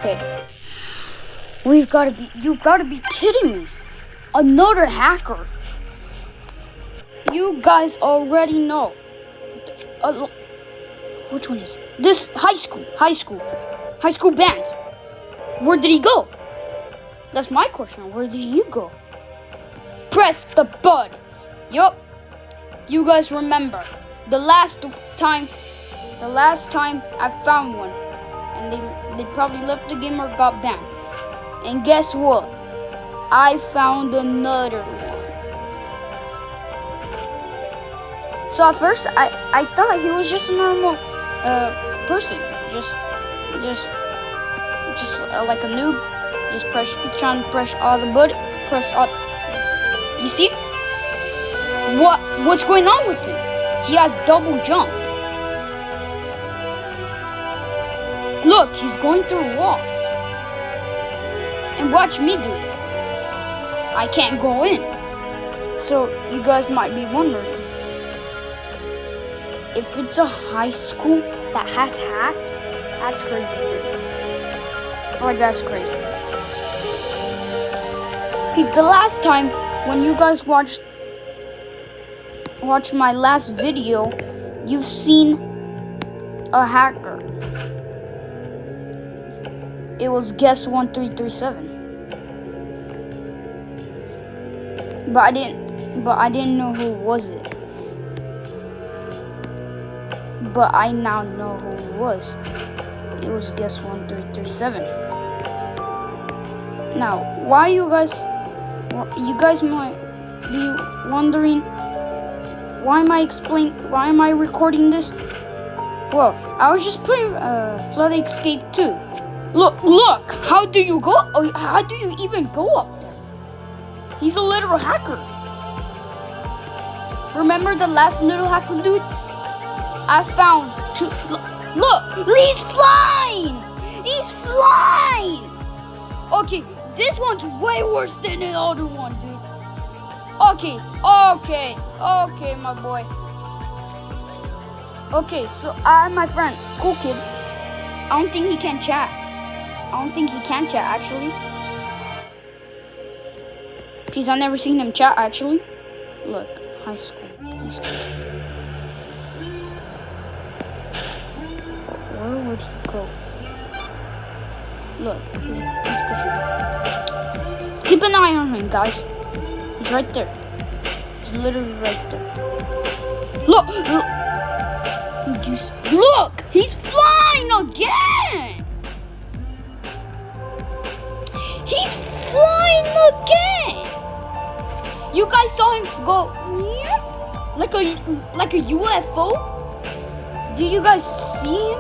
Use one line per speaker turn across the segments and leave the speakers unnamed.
Okay. You gotta be kidding me. Another hacker. You guys already know. Which one is it? This high school band. Where did he go? That's my question. Where did he go? Press the buttons. Yup. You guys remember the last time I found one, and they probably left the game or got banned. And guess what? I found another one. So at first I thought he was just a normal person, just like a noob, just trying to press all the button, press all. You see? What's going on with him? He has double jump. Look, he's going through walls. And watch me do it. I can't go in. So you guys might be wondering, if it's a high school that has hacks, that's crazy, dude. Like, that's crazy. Because the last time when you guys watched my last video, you've seen a hacker. It was guess1337. But I didn't know who was it. But I now know who it was. It was guess1337. Now, why you guys might be wondering, why am I recording this? Well, I was just playing Flood Escape 2. Look, how do you go? Oh, how do you even go up there? He's a literal hacker. Remember the last little hacker dude? I found two. Look, he's flying! He's flying! Okay, this one's way worse than the other one, dude. Okay, my boy. Okay, so my friend, Cool Kid, I don't think he can chat. Actually. Please, I've never seen him chat, actually. Look, high school. Where would he go? Look, let's get him. Keep an eye on him, guys. He's right there. He's literally right there. Look! Look! He's flying again! He's flying again! You guys saw him go like a UFO? Did you guys see him?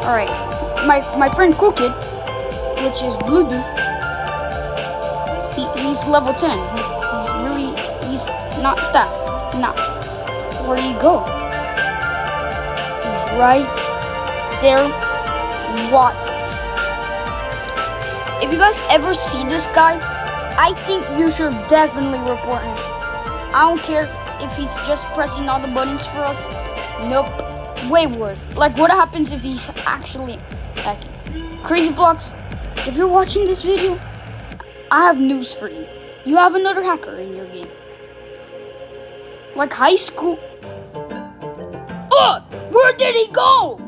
Alright, my friend Cool Kid, which is Blue Dude, he's level 10. He's not that. Now, where do you go? He's right there. What? If you guys ever see this guy, I think you should definitely report him. I don't care if he's just pressing all the buttons for us. Nope. Way worse. Like, what happens if he's actually hacking? Crazy Blocks, if you're watching this video, I have news for you. You have another hacker in your game. Like high school. Look! Where did he go?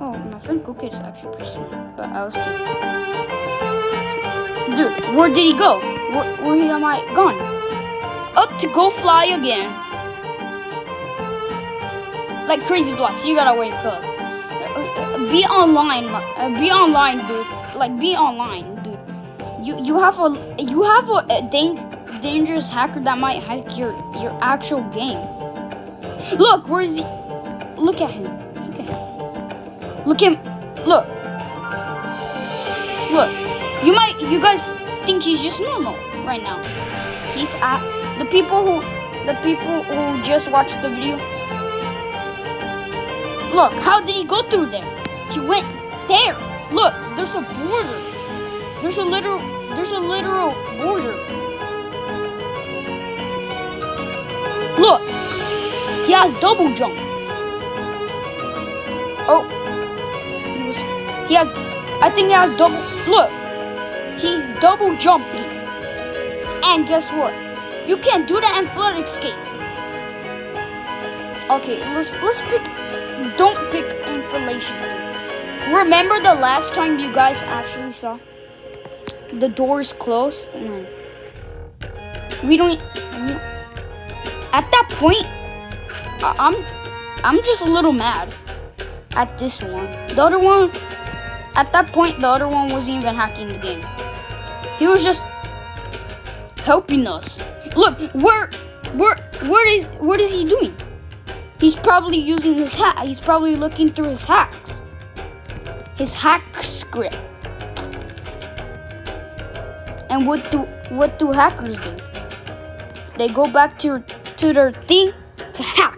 Oh, my friend Cool Kid is actually pretty smart, but I was kidding. Dude, where did he go? Where am I gone? Up to go fly again. Like Crazy Blocks, you gotta wake up. Be online, dude. Like, be online, dude. You have a dangerous hacker that might hack your actual game. Look, where is he? Look at him. Look at him. Look. You guys think he's just normal right now. He's at the people who just watched the video. Look, how did he go through there? He went there. Look, there's a border. There's a literal border. Look, he has double jump. Oh, he has. I think he has double. Look, he's double jumping. And guess what? You can't do that in flood escape. Okay, let's pick. Don't pick inflation. Remember the last time you guys actually saw the doors close? We don't. At that point, I'm just a little mad at this one. The other one, at that point, the other one wasn't even hacking the game. He was just helping us. Look, what is he doing? He's probably using his hack. He's probably looking through his hacks. His hack script. And what do hackers do? They go back to their thing to hack.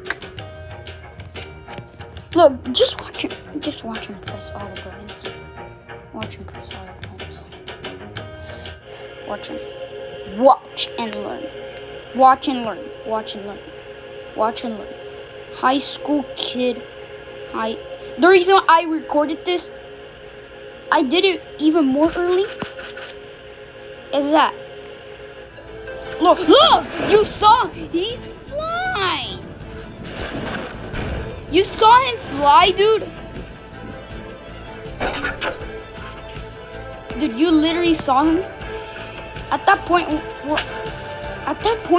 Look, just watch him press all the buttons. Watch him press all the buttons. Watch him. Watch and learn. Watch and learn. Watch and learn. Watch and learn. High school kid. The reason I recorded this, I did it even more early, is that look, you saw him. He's flying. You saw him fly, dude. Dude, you literally saw him. At that point,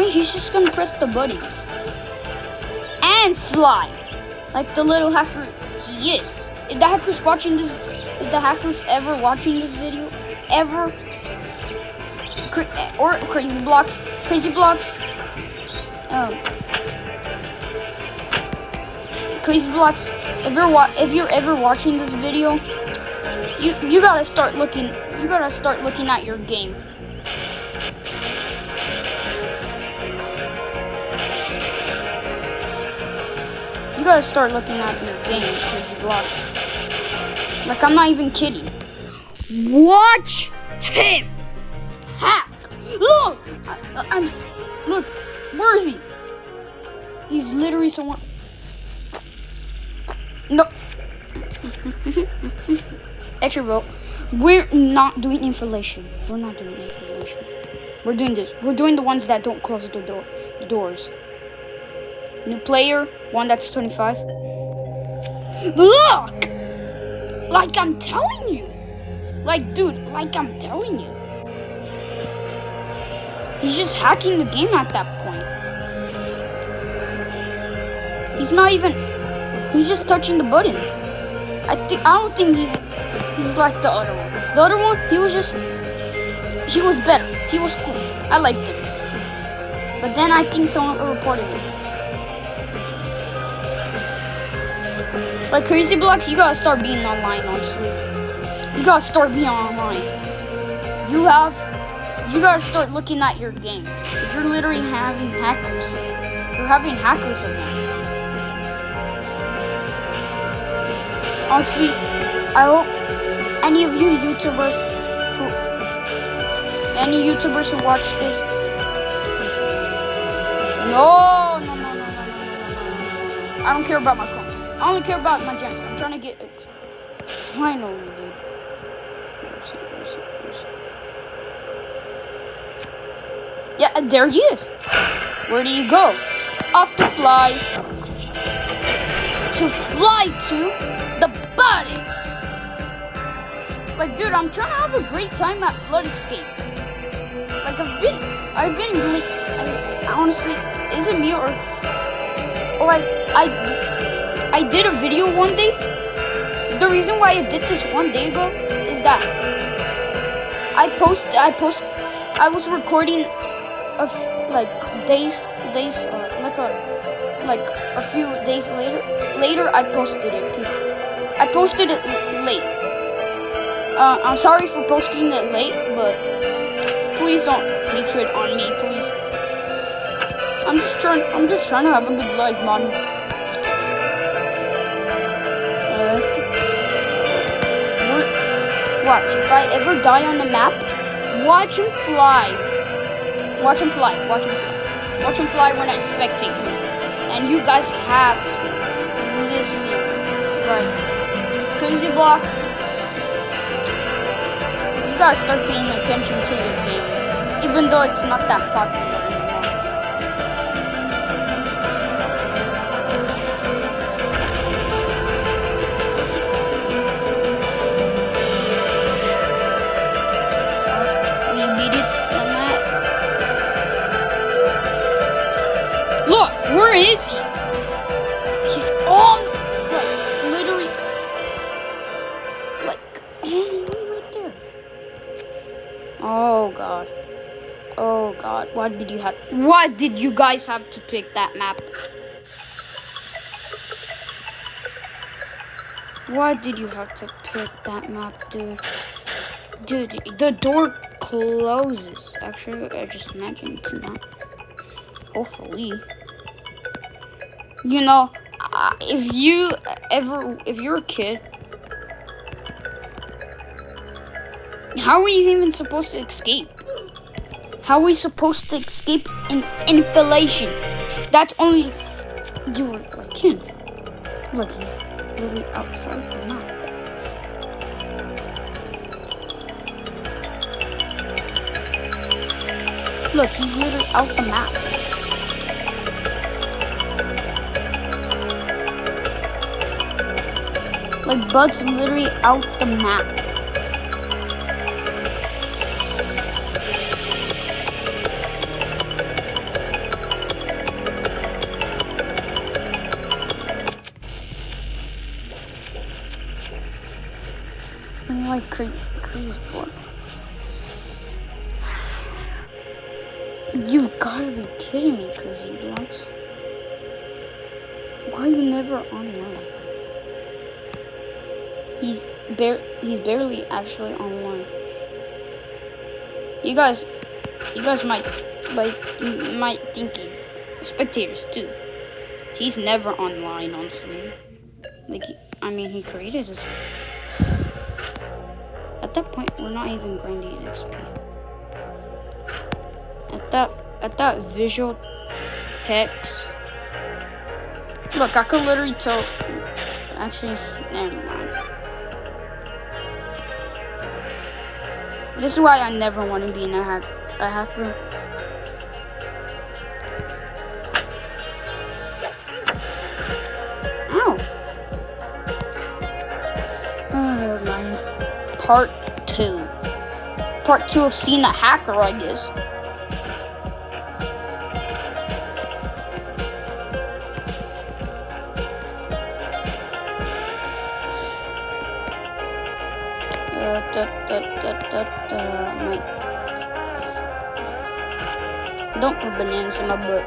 he's just gonna press the buttons and fly, like the little hacker he is. If the hacker's watching this, if the hacker's ever watching this video, ever, or crazy blocks, crazy blocks, if you're ever watching this video, you gotta start looking at your game. You gotta start looking at your game, crazy blocks. Like, I'm not even kidding. Watch him hack. Look, look. Where is he? He's literally someone. No. Extra vote. We're not doing inflation. We're not doing inflation. We're doing this. We're doing the ones that don't close the doors. New player, one that's 25. Look! Like I'm telling you. Like, dude, like I'm telling you. He's just hacking the game at that point. He's not even, he's just touching the buttons. I don't think he's like the other one. The other one, he was better. He was cool. I liked him. But then I think someone reported it. Like Crazy Blocks, you gotta start being online, honestly. You gotta start being online. You gotta start looking at your game. You're literally having hackers. You're having hackers around. Honestly, I hope any of you YouTubers who watch this. No. I don't care about my coins. I only care about my gems. I'm trying to get finally, dude. Yeah, there he is. Where do you go? Off to fly. To fly to the body. Like, dude, I'm trying to have a great time at Flood Escape. Like, I've been really, honestly, is it me or I did a video one day. The reason why I did this one day ago is that I was recording of like days like a few days later I posted it because I posted it late. I'm sorry for posting it late, but please don't hatred on me, please. I'm just trying to have a good life, man. Watch, if I ever die on the map, watch him fly. Watch him fly. Watch him fly. Watch him fly when I'm spectating. And you guys have to listen. Like, Crazy Blocks, you gotta start paying attention to your game. Even though it's not that popular anymore. We beat it on that. Look, where is he? He's on, like, literally, like, on the way right there. Oh God. Oh God. Why did you guys have to pick that map? Why did you have to pick that map, dude? Dude, the door closes. Actually, I just mentioned it's not. Hopefully. You know, if you're a kid, how are we even supposed to escape? How are we supposed to escape an inflation? That's only if you were a kid. Look, he's literally outside the map. Look, he's literally out the map. Like, Bud's literally out the map. Like crazy boy. You've gotta be kidding me, Crazy Blocks. Why are you never online? He's barely actually online. You guys might thinking, spectators too. He's never online, honestly. Like, he created this. At that point, we're not even grinding XP. At that visual text. Look, I could literally tell. Actually, never mind. This is why I never want to be a hacker. Ow. Oh man. Part 2. Part 2 of seeing a hacker, I guess. Don't put bananas in my butt.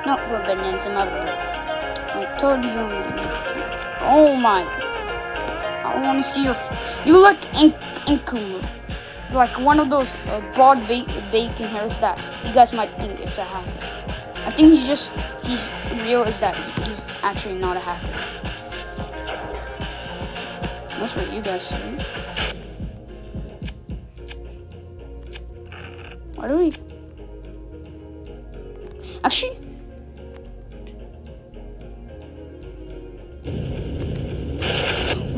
Don't put bananas in my butt. I told you. Oh my. I want to see your. You look cool. Like one of those broad bacon hairs that you guys might think it's a hacker. I think he's realized that he's actually not a hacker. That's what you guys say. Why do we? Actually,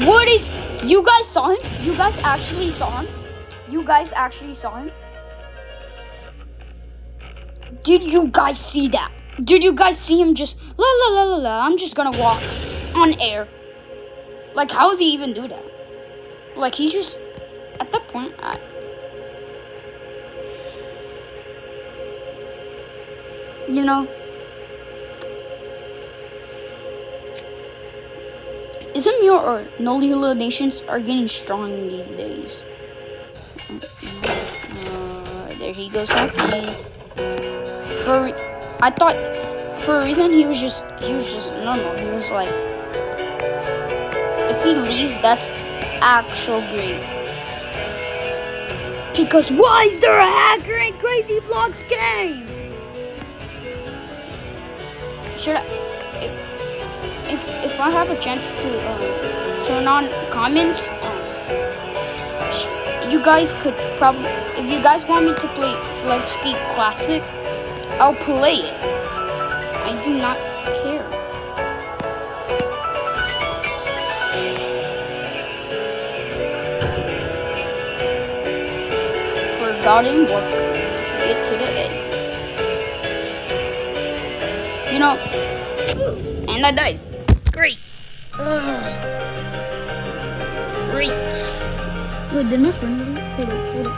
what is? You guys saw him? You guys actually saw him? You guys actually saw him? Did you guys see that? Did you guys see him just la la la la la? I'm just gonna walk on air. Like, how does he even do that? Like, he's just at that point. You know, Izmir or Nolila nations are getting strong these days. There he goes hacking. I thought for a reason he was just normal. He was like, if he leaves, that's actual great. Because why is there a hacker in Crazy Blocks game? Should I, if I have a chance to turn on comments, you guys could probably, if you guys want me to play Flex Skate Classic, I'll play it. I do not care. Forgotten work. Get to the end. You know, and I died. Great. Great. Wait, did my friend leave? Hold on.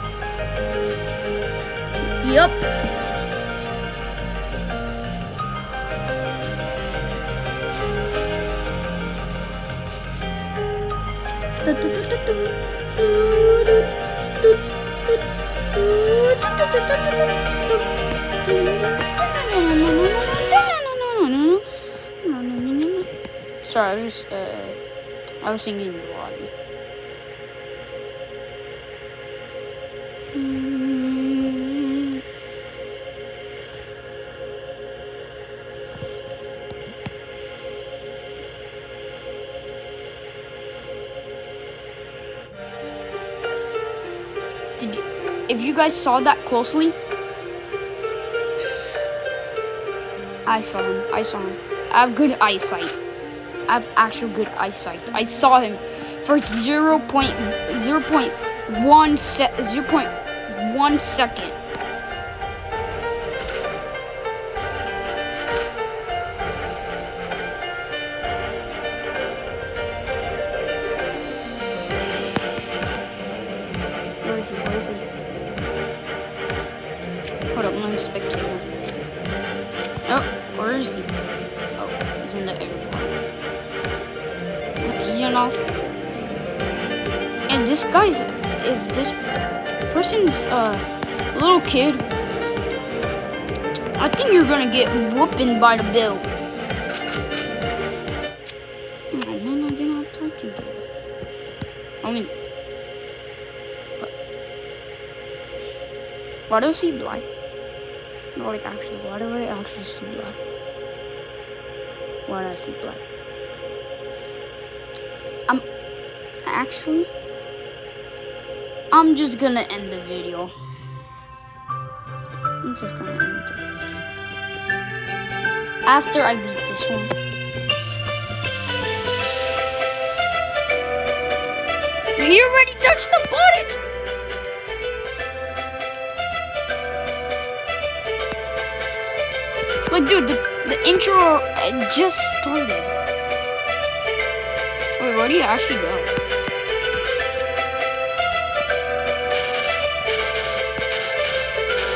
Yup. Sorry, I was singing in the lobby. If you guys saw that closely, I saw him. I have good eyesight. I have actual good eyesight. I saw him for 0.1 second. Where is he? Hold up, let me spectate him. Oh, where is he? Oh, he's in the airflow. You know, and if this person's a little kid, I think you're gonna get whooping by the bill. Oh man, I didn't have time to do it. I mean, why do I see black? No, like actually, why do I actually see black? Why do I see black? I'm just gonna end the video. After I beat this one. He already touched the button! Like, dude, the intro just started. Wait, where do you actually go?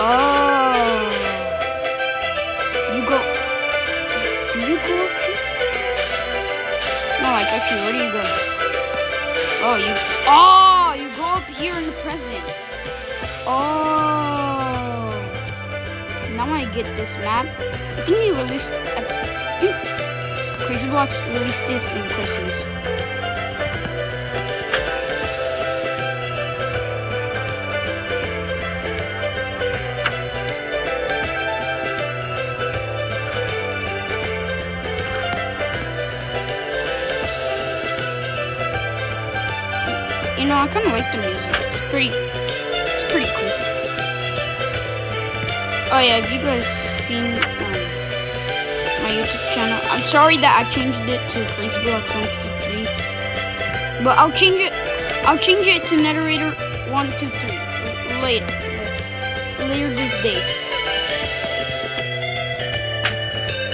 Oh. Do you go up here? No, like actually, where do you go? Oh, you go up here in the present. Oh. Now I get this map. I think Crazy Blocks released this in Christmas. You know, I kind of like the music. It's pretty cool. Oh yeah, have you guys seen my YouTube channel? I'm sorry that I changed it to Crazy Blocks 123, but I'll change it to Narrator 123 later this day.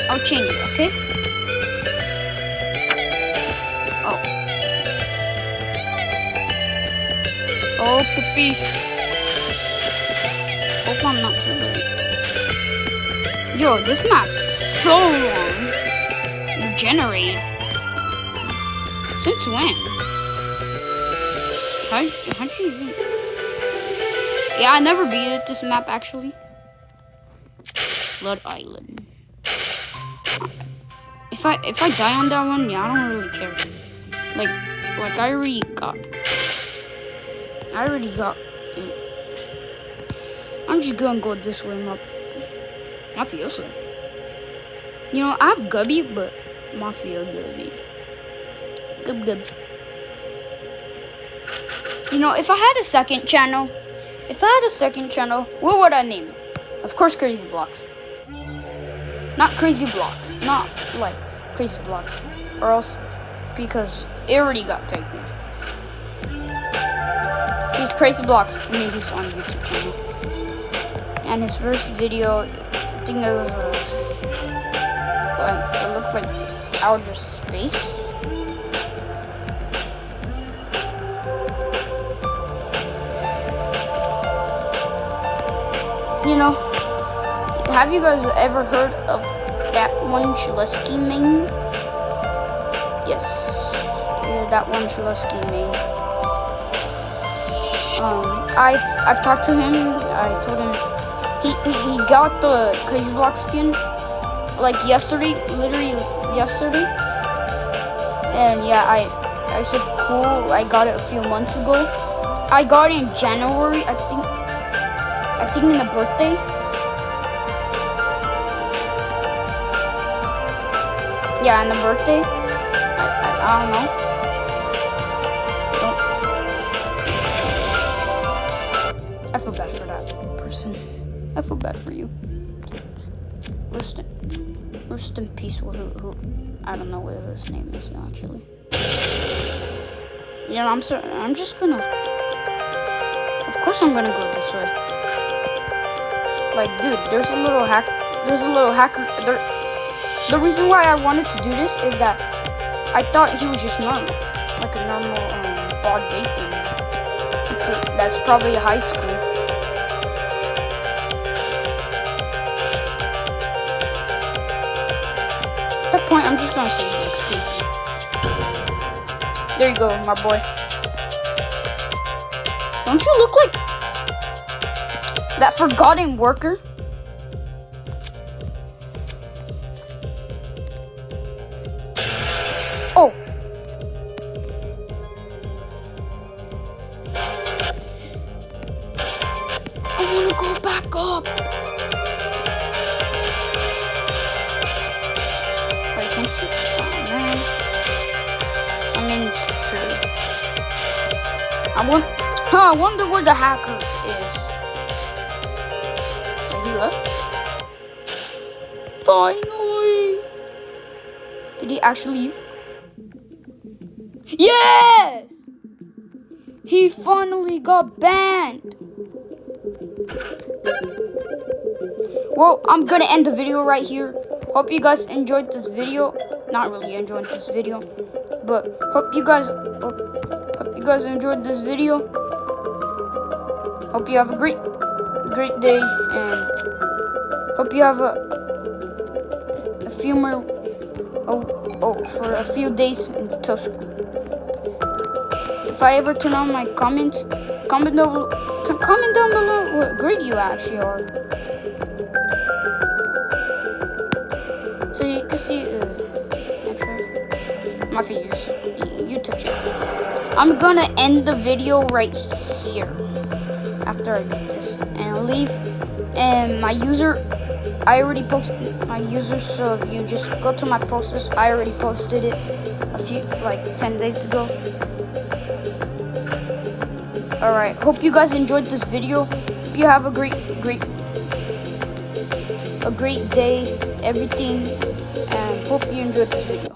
I'll change it, okay? Oh, poopy. Hope I'm not too late. Yo, this map's so long to generate. Since when? How'd you even... Yeah, I never beat it, this map, actually. Flood Island. If I die on that one, yeah, I don't really care. Like I already got it. I'm just gonna go this way, Mafioso. You know, I have Gubby, but Mafia Gubby. Gub. You know, if I had a second channel, what would I name it? Of course, Crazy Blocks. Not crazy blocks. Not like crazy blocks. Or else, because it already got taken. He's crazy blocks. I mean, he's on YouTube channel. And his first video, I think it was like, it looked like outer space. You know, have you guys ever heard of that one Chilesky main? Yes, yeah, that one Chilesky main. I've talked to him. I told him he got the crazy block skin like yesterday, literally yesterday. And yeah, I said cool. I got it a few months ago. I got it in January, I think in the birthday. Yeah, in the birthday. I don't know. I feel bad for that person. I feel bad for you. Rest in peace. Who I don't know what his name is actually. Yeah, I'm sorry. I'm just gonna. Of course, I'm gonna go this way. Like, dude, there's a little hacker. The reason why I wanted to do this is that I thought he was just normal, like a normal broad day thing. That's probably a high school. At that point, I'm just gonna say excuse me. There you go, my boy. Don't you look like that forgotten worker? Oh. I wanna go back up. Wait, can't you? Oh, man. I mean, it's true. I wonder where the hacker is. Did he left? Finally. Did he actually? Yes! He finally got banned. Well, I'm gonna end the video right here. Hope you guys enjoyed this video. Not really enjoyed this video, but hope you guys enjoyed this video. Hope you have a great day, and hope you have a few more. For a few days until school. If I ever turn on my comments, comment down below what grade you actually are, so you can see my figures YouTube channel. I'm gonna end the video right here after I do this and leave. And my user, I already posted my user, so if you just go to my posters, I already posted it like 10 days ago. Alright, hope you guys enjoyed this video. Hope you have a great day, everything, and hope you enjoyed this video.